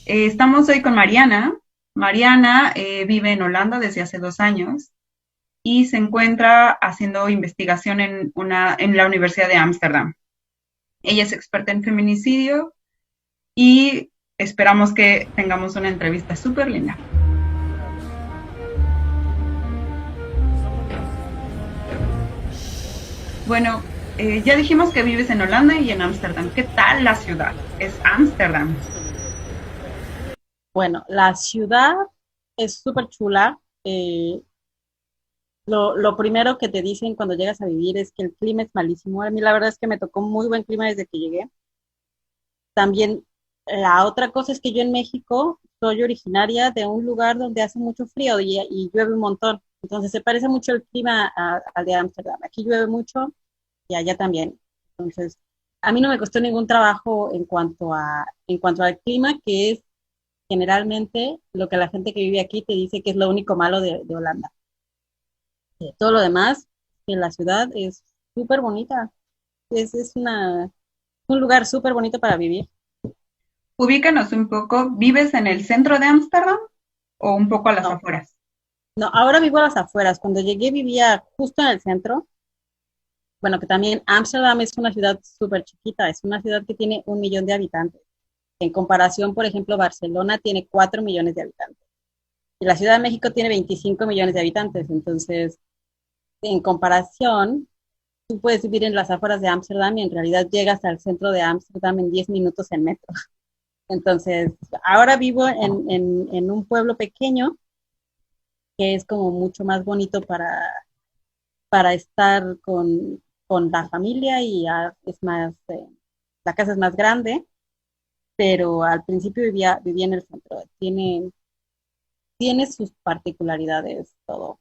Estamos hoy con Mariana. Mariana vive en Holanda desde hace 2 años y se encuentra haciendo investigación en la Universidad de Ámsterdam. Ella es experta en feminicidio y esperamos que tengamos una entrevista súper linda. Bueno, ya dijimos que vives en Holanda y en Ámsterdam. ¿Qué tal la ciudad? Es Ámsterdam. Bueno, la ciudad es súper chula. eh, lo primero que te dicen cuando llegas a vivir es que el clima es malísimo. A mí la verdad es que me tocó muy buen clima desde que llegué. También la otra cosa es que yo en México soy originaria de un lugar donde hace mucho frío y llueve un montón. Entonces se parece mucho el clima al de Ámsterdam. Aquí llueve mucho y allá también. Entonces, a mí no me costó ningún trabajo en cuanto al clima, que es generalmente lo que la gente que vive aquí te dice que es lo único malo de Holanda. Todo lo demás, en la ciudad es súper bonita. Es un lugar súper bonito para vivir. Ubícanos un poco. ¿Vives en el centro de Ámsterdam o un poco a las No, afueras? no, ahora vivo a las afueras. Cuando llegué vivía justo en el centro. Bueno, que también Ámsterdam es una ciudad súper chiquita. Es una ciudad que tiene 1 millón de habitantes. En comparación, por ejemplo, Barcelona tiene 4 millones de habitantes. Y la Ciudad de México tiene 25 millones de habitantes. Entonces, en comparación, tú puedes vivir en las afueras de Ámsterdam y en realidad llegas al centro de Ámsterdam en 10 minutos en metro. Entonces, ahora vivo en un pueblo pequeño que es como mucho más bonito para estar con la familia y es más, la casa es más grande, pero al principio vivía en el centro. Tiene sus particularidades todo,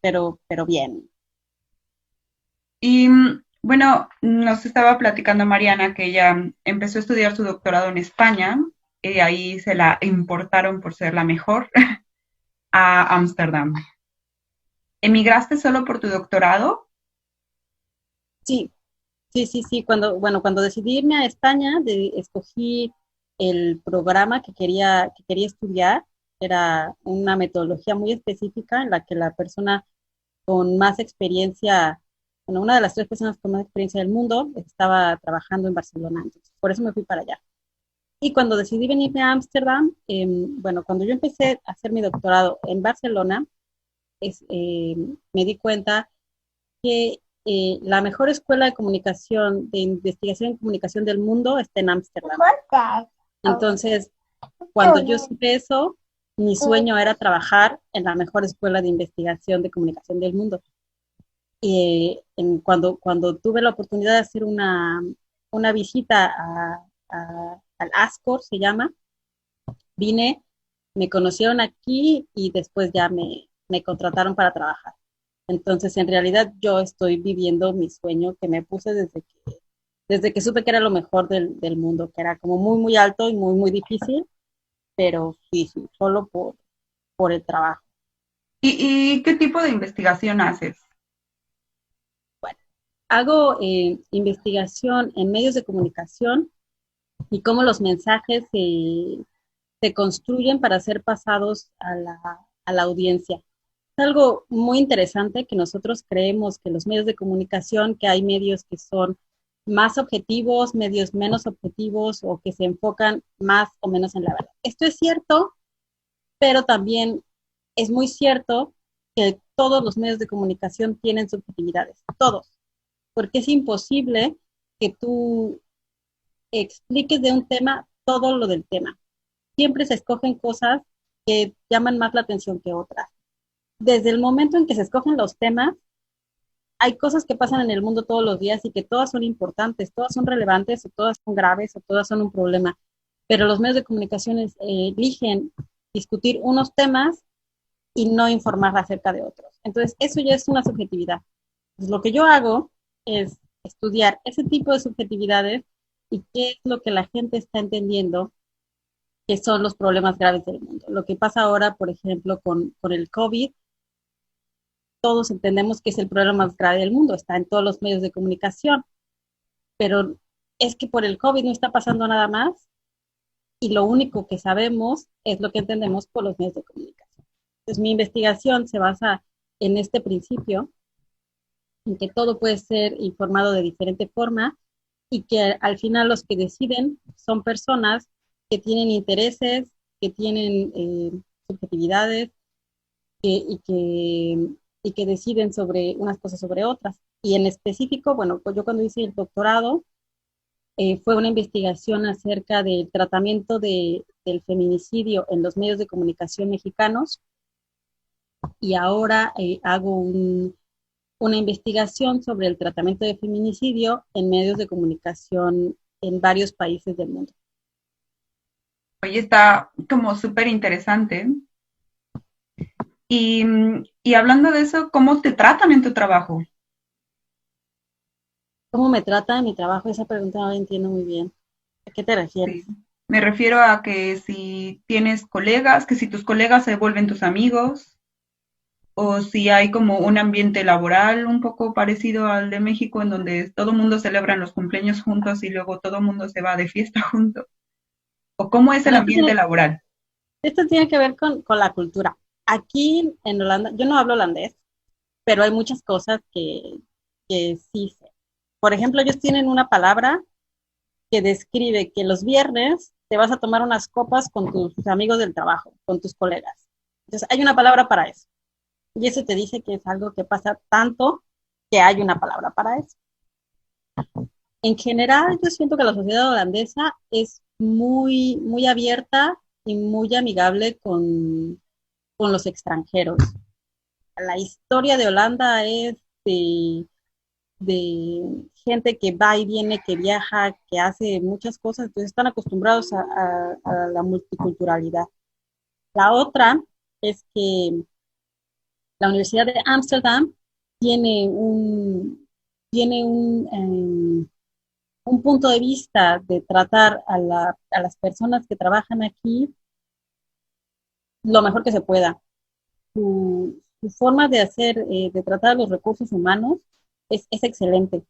pero bien. Y bueno, nos estaba platicando Mariana que ella empezó a estudiar su doctorado en España y ahí se la importaron por ser la mejor a Ámsterdam. ¿Emigraste solo por tu doctorado? Sí, sí. Cuando decidí irme a España, escogí el programa que quería estudiar. Era una metodología muy específica en la que la persona con más experiencia, bueno, una de las 3 personas con más experiencia del mundo estaba trabajando en Barcelona. Entonces, por eso me fui para allá. Y cuando decidí venirme a Ámsterdam, bueno, cuando yo empecé a hacer mi doctorado en Barcelona, me di cuenta que la mejor escuela de comunicación, de investigación en comunicación del mundo está en Ámsterdam. Entonces, cuando yo supe eso, mi sueño era trabajar en la mejor escuela de investigación de comunicación del mundo. Cuando tuve la oportunidad de hacer una visita al ASCOR, se llama, vine, me conocieron aquí y después ya me contrataron para trabajar. Entonces, en realidad, yo estoy viviendo mi sueño que me puse desde que supe que era lo mejor del mundo, que era como muy, muy alto y muy, muy difícil, pero sí, solo por el trabajo. ¿Y qué tipo de investigación haces? Bueno, hago investigación en medios de comunicación y cómo los mensajes se construyen para ser pasados a la audiencia. Es algo muy interesante que nosotros creemos que los medios de comunicación, que hay medios que son más objetivos, medios menos objetivos o que se enfocan más o menos en la verdad. Esto es cierto, pero también es muy cierto que todos los medios de comunicación tienen subjetividades, todos, porque es imposible que tú expliques de un tema todo lo del tema. Siempre se escogen cosas que llaman más la atención que otras. Desde el momento en que se escogen los temas, hay cosas que pasan en el mundo todos los días y que todas son importantes, todas son relevantes, o todas son graves, o todas son un problema. Pero los medios de comunicación eligen discutir unos temas y no informar acerca de otros. Entonces, eso ya es una subjetividad. Entonces, lo que yo hago es estudiar ese tipo de subjetividades y qué es lo que la gente está entendiendo que son los problemas graves del mundo. Lo que pasa ahora, por ejemplo, con el COVID, todos entendemos que es el problema más grave del mundo, está en todos los medios de comunicación, pero es que por el COVID no está pasando nada más. y lo único que sabemos es lo que entendemos por los medios de comunicación. Entonces, mi investigación se basa en este principio, en que todo puede ser informado de diferente forma y que al final los que deciden son personas que tienen intereses, que tienen subjetividades y, que, y que deciden sobre unas cosas sobre otras. Y en específico, bueno, pues yo cuando hice el doctorado, fue una investigación acerca del tratamiento del feminicidio en los medios de comunicación mexicanos y ahora hago una investigación sobre el tratamiento de feminicidio en medios de comunicación en varios países del mundo. Oye, está como súper interesante. Y hablando de eso, ¿cómo te tratan en tu trabajo? ¿Cómo me trata mi trabajo? Esa pregunta no la entiendo muy bien. ¿A qué te Sí. refieres? Me refiero a que si tienes colegas, que si tus colegas se vuelven tus amigos, o si hay como un ambiente laboral un poco parecido al de México, en donde todo el mundo celebra los cumpleaños juntos y luego todo el mundo se va de fiesta juntos. ¿O cómo es el Bueno, ambiente laboral? esto tiene que ver con la cultura. Aquí en Holanda, yo no hablo holandés, pero hay muchas cosas que sí sé. Por ejemplo, ellos tienen una palabra que describe que los viernes te vas a tomar unas copas con tus amigos del trabajo, con tus colegas. Entonces, hay una palabra para eso. Y eso te dice que es algo que pasa tanto que hay una palabra para eso. En general, yo siento que la sociedad holandesa es muy abierta y muy amigable con los extranjeros. La historia de Holanda es de gente que va y viene, que viaja, que hace muchas cosas, entonces están acostumbrados a la multiculturalidad. La otra es que la Universidad de Ámsterdam tiene un punto de vista de tratar a las personas que trabajan aquí lo mejor que se pueda. Su forma de hacer, de tratar los recursos humanos es excelente.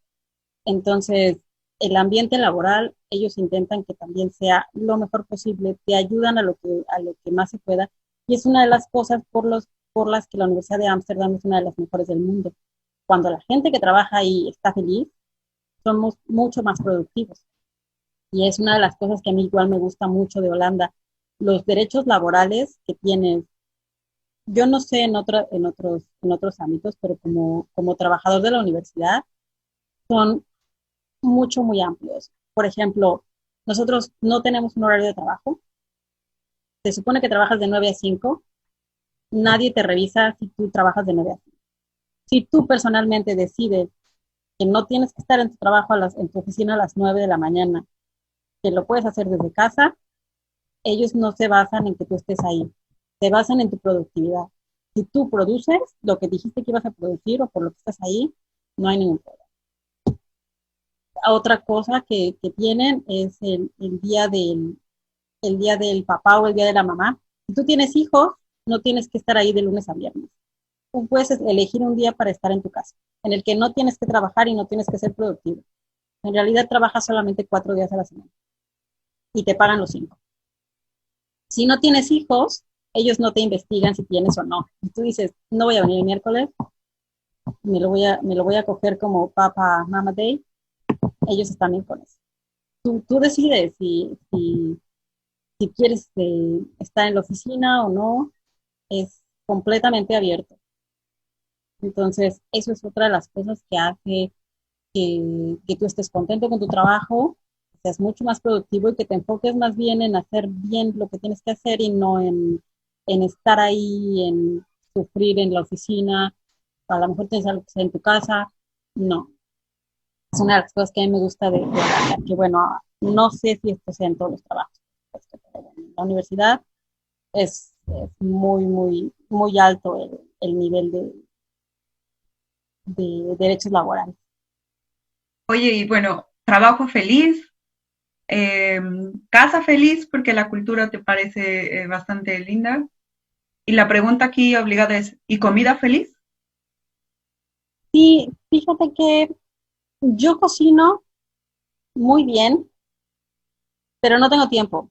Entonces, el ambiente laboral, ellos intentan que también sea lo mejor posible, te ayudan a lo que más se pueda, y es una de las cosas por las que la Universidad de Ámsterdam es una de las mejores del mundo. Cuando la gente que trabaja ahí está feliz, somos mucho más productivos. Y es una de las cosas que a mí igual me gusta mucho de Holanda. Los derechos laborales que tienes, yo no sé en otros ámbitos, pero como trabajador de la universidad, son muy amplios. Por ejemplo, nosotros no tenemos un horario de trabajo. Se supone que trabajas de 9 a 5. Nadie te revisa si tú trabajas de 9 a 5. Si tú personalmente decides que no tienes que estar en tu trabajo en tu oficina a las 9 de la mañana, que lo puedes hacer desde casa, ellos no se basan en que tú estés ahí. Se basan en tu productividad. Si tú produces lo que dijiste que ibas a producir o por lo que estás ahí, no hay ningún problema. Otra cosa que tienen es el día del papá o el día de la mamá. Si tú tienes hijos, no tienes que estar ahí de lunes a viernes. Tú puedes elegir un día para estar en tu casa, en el que no tienes que trabajar y no tienes que ser productivo. En realidad trabajas solamente 4 días a la semana y te pagan los 5. Si no tienes hijos, ellos no te investigan si tienes o no. Si tú dices, no voy a venir el miércoles, me lo voy a coger como Papa Mama Day, ellos están bien con eso. Tú decides si quieres estar en la oficina o no, es completamente abierto. Entonces, eso es otra de las cosas que hace que tú estés contento con tu trabajo, que seas mucho más productivo y que te enfoques más bien en hacer bien lo que tienes que hacer y no en estar ahí, en sufrir en la oficina, a lo mejor tienes algo que hacer en tu casa. No, es una de las cosas que a mí me gusta de Holanda, que bueno, no sé si esto sea en todos los trabajos, pero en la universidad es muy alto el nivel de derechos laborales. Oye, y bueno, trabajo feliz, eh, casa feliz, porque la cultura te parece bastante linda. Y la pregunta aquí obligada es, ¿y comida feliz? Sí, fíjate que yo cocino muy bien, pero no tengo tiempo.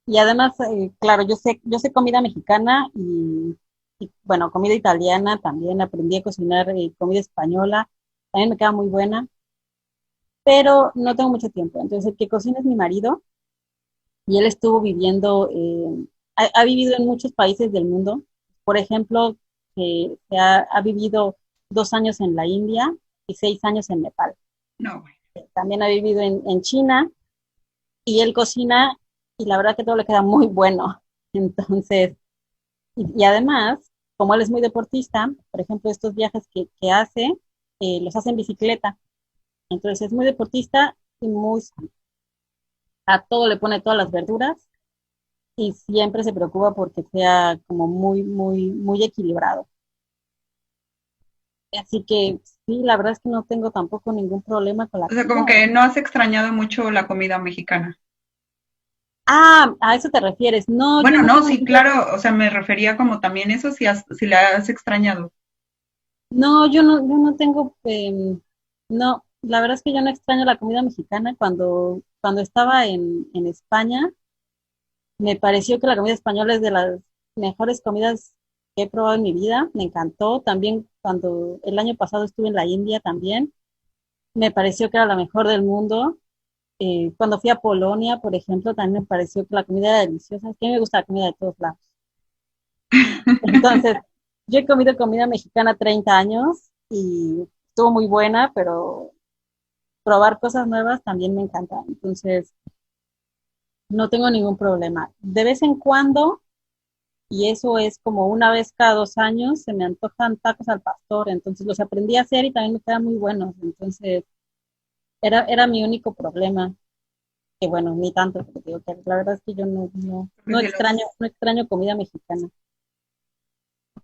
Y además, claro, yo sé comida mexicana bueno, comida italiana también, aprendí a cocinar comida española, también me queda muy buena, pero no tengo mucho tiempo. Entonces, el que cocina es mi marido y él estuvo viviendo, ha vivido en muchos países del mundo. Por ejemplo, ha vivido 2 años en la India y 6 años en Nepal. No, bueno. También ha vivido en China y él cocina y la verdad que todo le queda muy bueno. Entonces, y además, como él es muy deportista, por ejemplo, estos viajes que hace, los hace en bicicleta. Entonces es muy deportista y muy sano. A todo le pone todas las verduras y siempre se preocupa porque sea como muy, muy, muy equilibrado. Así que sí, la verdad es que no tengo tampoco ningún problema con la O sea, como comida. que no has extrañado mucho la comida mexicana. Ah, a eso te refieres. No, yo Bueno, no no, tengo sí, ningún problema. claro, o sea, me refería como también eso, si la has extrañado. No, yo no tengo, no, la verdad es que yo no extraño la comida mexicana. Cuando estaba en España, me pareció que la comida española es de las mejores comidas que he probado en mi vida. Me encantó. También cuando el año pasado estuve en la India también, me pareció que era la mejor del mundo. Cuando fui a Polonia, por ejemplo, también me pareció que la comida era deliciosa. Es que a mí me gusta la comida de todos lados. Entonces, yo he comido comida mexicana 30 años y estuvo muy buena, pero probar cosas nuevas también me encanta. Entonces, no tengo ningún problema. De vez en cuando, y eso es como una vez cada 2 años, se me antojan tacos al pastor. Entonces, los aprendí a hacer y también me quedan muy buenos. Entonces, era mi único problema. Que bueno, ni tanto, porque digo que la verdad es que yo Porque si los... no extraño comida mexicana.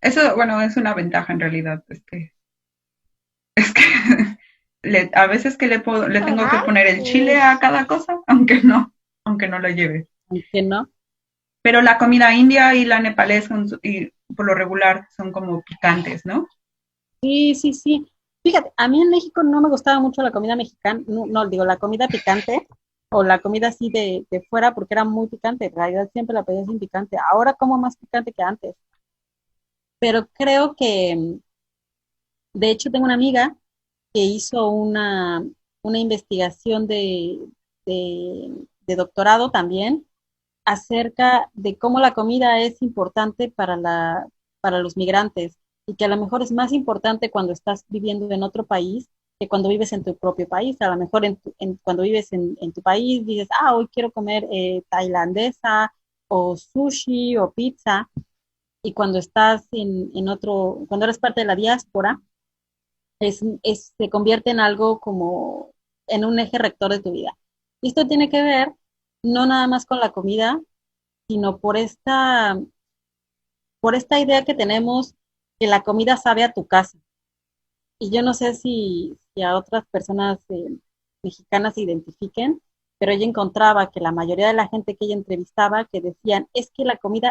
Eso, bueno, es una ventaja en realidad, es que a veces que le tengo que poner el chile a cada cosa, aunque no lo lleve. Aunque no. Pero la comida india y la nepalés y por lo regular son como picantes, ¿no? Sí, sí, sí. Fíjate, a mí en México no me gustaba mucho la comida mexicana, no, no, digo, la comida picante o la comida así de fuera porque era muy picante. En realidad siempre la pedía sin picante. Ahora como más picante que antes. Pero creo que, de hecho, tengo una amiga que hizo una investigación de doctorado también acerca de cómo la comida es importante para los migrantes y que a lo mejor es más importante cuando estás viviendo en otro país que cuando vives en tu propio país. A lo mejor cuando vives en tu país dices, ah, hoy quiero comer tailandesa o sushi o pizza. Y cuando estás cuando eres parte de la diáspora, se convierte en algo como en un eje rector de tu vida. Y esto tiene que ver no nada más con la comida, sino por esta idea que tenemos que la comida sabe a tu casa. Y yo no sé si a otras personas mexicanas se identifiquen, pero ella encontraba que la mayoría de la gente que ella entrevistaba que decían, es que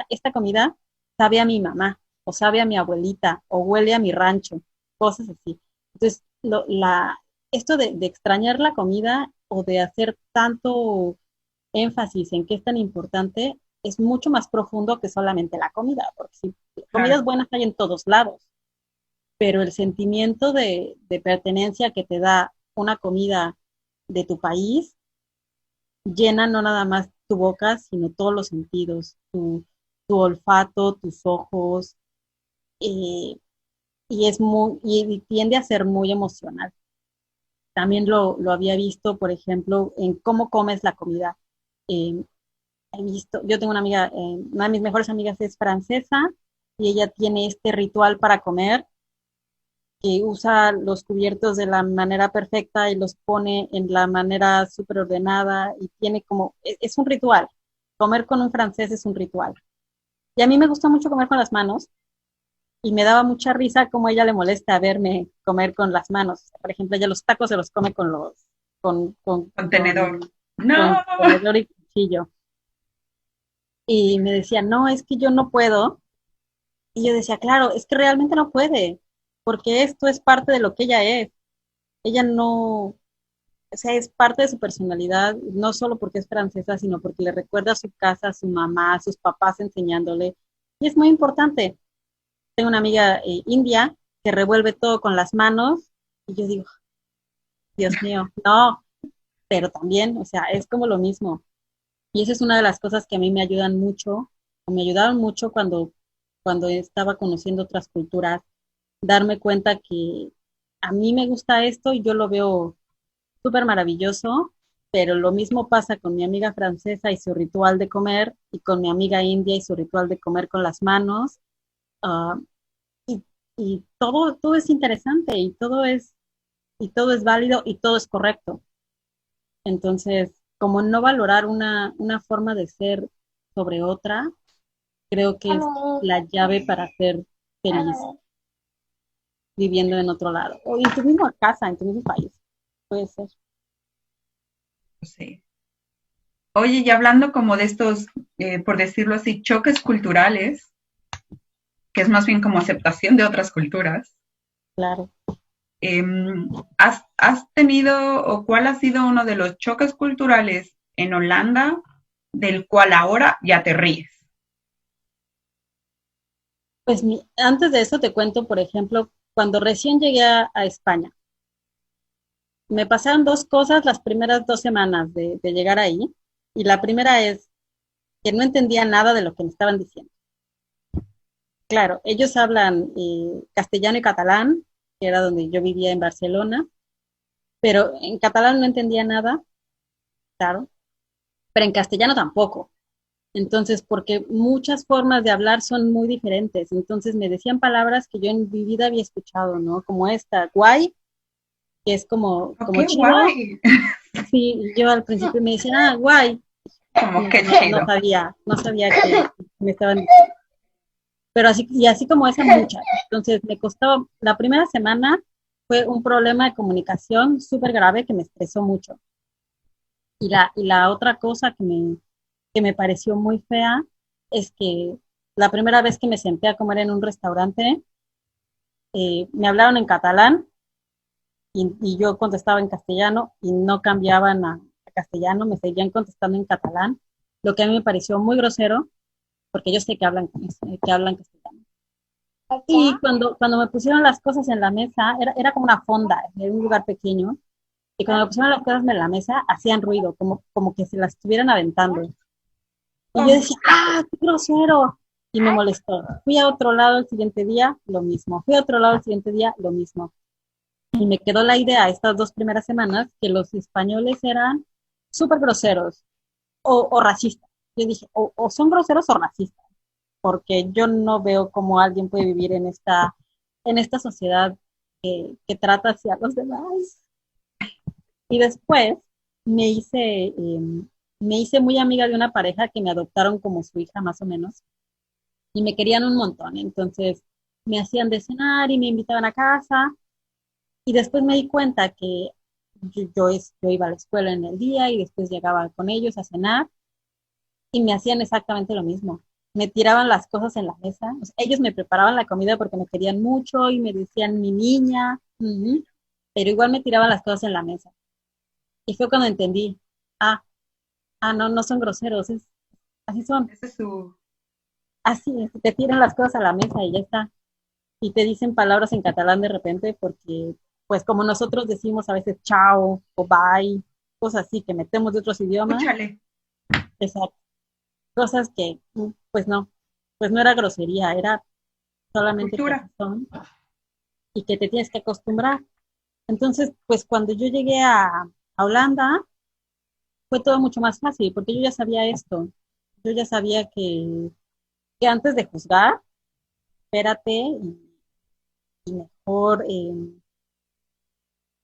esta comida sabe a mi mamá, o sabe a mi abuelita, o huele a mi rancho, cosas así. Entonces, esto de extrañar la comida o de hacer tanto énfasis en qué es tan importante es mucho más profundo que solamente la comida, porque si Claro. comidas buenas hay en todos lados, pero el sentimiento de pertenencia que te da una comida de tu país llena no nada más tu boca, sino todos los sentidos, tu olfato, tus ojos, eh, y tiende a ser muy emocional. También lo había visto, por ejemplo, en cómo comes la comida. Eh, yo tengo una amiga, una de mis mejores amigas es francesa y ella tiene este ritual para comer que usa los cubiertos de la manera perfecta y los pone en la manera súper ordenada y tiene como, es un ritual. Comer con un francés es un ritual. Y a mí me gusta mucho comer con las manos y me daba mucha risa cómo a ella le molesta verme comer con las manos. Por ejemplo, ella los tacos se los come con, con, Contenedor. con, No. con tenedor y cuchillo. Y me decía, no, es que yo no puedo. Y yo decía, claro, es que realmente no puede, porque esto es parte de lo que ella es. Ella o sea, es parte de su personalidad, no solo porque es francesa, sino porque le recuerda a su casa, a su mamá, a sus papás enseñándole. Y es muy importante. Tengo una amiga india que revuelve todo con las manos y yo digo, Dios mío, no, pero también, o sea, es como lo mismo. Y esa es una de las cosas que a mí me ayudan mucho, o me ayudaron mucho cuando estaba conociendo otras culturas, darme cuenta que a mí me gusta esto y yo lo veo súper maravilloso, pero lo mismo pasa con mi amiga francesa y su ritual de comer, y con mi amiga india y su ritual de comer con las manos. Uh, y, y todo es interesante y todo es válido y todo es correcto. Entonces, como no valorar una forma de ser sobre otra, creo que es la llave para ser feliz viviendo en otro lado. O en tu misma casa, en tu mismo país. Puede ser. Sí. Oye, y hablando como de estos, por decirlo así, choques culturales, que es más bien como aceptación de otras culturas, Claro. eh, ¿has tenido o cuál ha sido uno de los choques culturales en Holanda del cual ahora ya te ríes? Pues antes de eso te cuento, por ejemplo, cuando recién llegué a España, me pasaron dos cosas las primeras 2 semanas de llegar ahí. Y la primera es que no entendía nada de lo que me estaban diciendo. Claro, ellos hablan castellano y catalán, que era donde yo vivía en Barcelona, pero en catalán no entendía nada, claro, pero en castellano tampoco. Entonces, porque muchas formas de hablar son muy diferentes. Entonces me decían palabras que yo en mi vida había escuchado, ¿no? Como esta, guay, que es Oh, como qué chido. guay. Sí, y yo al principio me decían, ah, guay. Como No, qué chido. no sabía que me estaban diciendo. Pero así, y así como esa, muchas. Entonces me costó, la primera semana fue un problema de comunicación súper grave que me estresó mucho. Y la otra cosa que me pareció muy fea es que la primera vez que me senté a comer en un restaurante, me hablaron en catalán y yo contestaba en castellano y no cambiaban a castellano, me seguían contestando en catalán, lo que a mí me pareció muy grosero, porque yo sé que hablan castellano. Y cuando me pusieron las cosas en la mesa, era como una fonda, era un lugar pequeño, y cuando me pusieron las cosas en la mesa, hacían ruido, como que se las estuvieran aventando. Y yo decía, ¡ah, qué grosero! Y me molestó. Fui a otro lado el siguiente día, lo mismo. Fui a otro lado el siguiente día, lo mismo. Y me quedó la idea estas 2 primeras semanas que los españoles eran súper groseros o racistas. Yo dije, o son groseros o racistas, porque yo no veo cómo alguien puede vivir en esta sociedad que trata hacia los demás. Y después me hice, eh, me hice muy amiga de una pareja que me adoptaron como su hija más o menos y me querían un montón. Entonces me hacían de cenar y me invitaban a casa y después me di cuenta que yo iba a la escuela en el día y después llegaba con ellos a cenar y me hacían exactamente lo mismo. Me tiraban las cosas en la mesa. O sea, ellos me preparaban la comida porque me querían mucho y me decían mi niña, pero igual me tiraban las cosas en la mesa. Y fue cuando entendí, ah, no, no son groseros, así son. Ese es su... Así es, te tiran las cosas a la mesa y ya está. Y te dicen palabras en catalán de repente porque, pues como nosotros decimos a veces chao o bye, cosas así que metemos de otros idiomas, Escúchale. esas cosas que, pues no era grosería, era solamente que así Cultura. son y que te tienes que acostumbrar. Entonces, pues cuando yo llegué a Holanda, fue todo mucho más fácil porque yo ya sabía esto. Yo ya sabía que antes de juzgar, espérate y mejor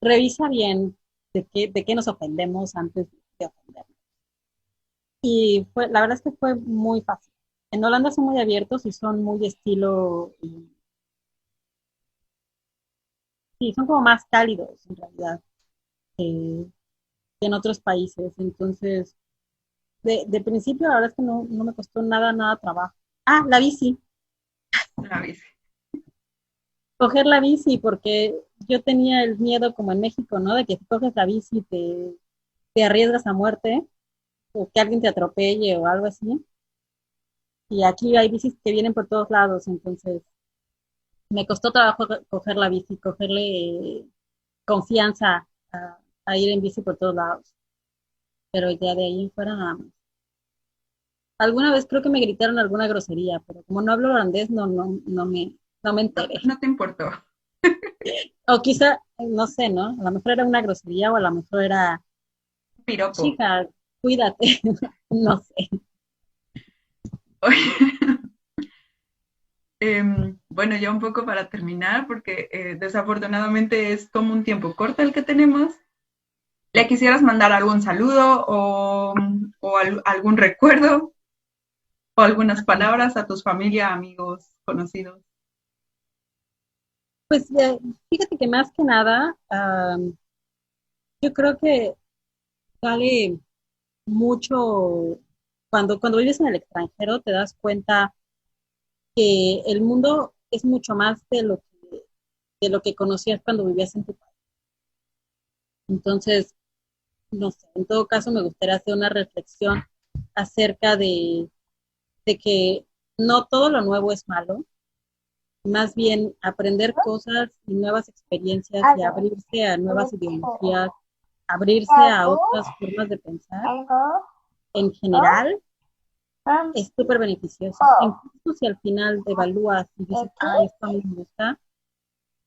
revisa bien de qué nos ofendemos antes de ofender. Y la verdad es que fue muy fácil. En Holanda son muy abiertos y son muy de estilo, sí, son como más cálidos en realidad que en otros países. Entonces, de principio, la verdad es que no me costó nada, nada trabajo. La bici. La bici. Coger la bici, porque yo tenía el miedo como en México, ¿no? De que si coges la bici te arriesgas a muerte o que alguien te atropelle o algo así. Y aquí hay bicis que vienen por todos lados, entonces me costó trabajo coger la bici, cogerle confianza a ir en bici por todos lados. Pero ya de ahí en fuera nada más. Alguna vez creo que me gritaron alguna grosería, pero como no hablo holandés, no me No, enteré. no te importó. O quizá, no sé, ¿no? A lo mejor era una grosería o a lo mejor era, Piropo. chica, cuídate, no sé. Bueno, ya un poco para terminar, porque desafortunadamente es como un tiempo corto el que tenemos. ¿Le quisieras mandar algún saludo o algún recuerdo o algunas palabras a tus familia, amigos, conocidos? Pues fíjate que más que nada, yo creo que vale mucho, cuando vives en el extranjero te das cuenta que el mundo es mucho más de lo que conocías cuando vivías en tu país. Entonces, no sé, en todo caso me gustaría hacer una reflexión acerca de que no todo lo nuevo es malo, más bien aprender cosas y nuevas experiencias y abrirse a nuevas ideologías, abrirse a otras formas de pensar, en general es súper beneficioso. Incluso si al final te evalúas y dices, ah, esto a mí me gusta,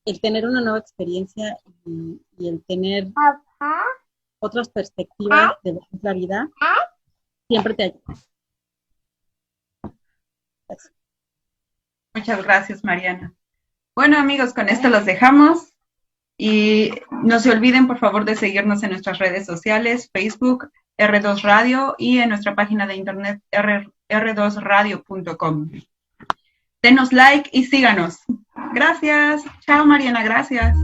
el tener una nueva experiencia y el tener otras perspectivas de lo que es la vida, siempre te ayuda. Muchas gracias, Mariana. Bueno, amigos, con esto los dejamos y no se olviden, por favor, de seguirnos en nuestras redes sociales, Facebook, R2 Radio y en nuestra página de internet r2radio.com. Denos like y síganos. Gracias. Chao, Mariana, gracias.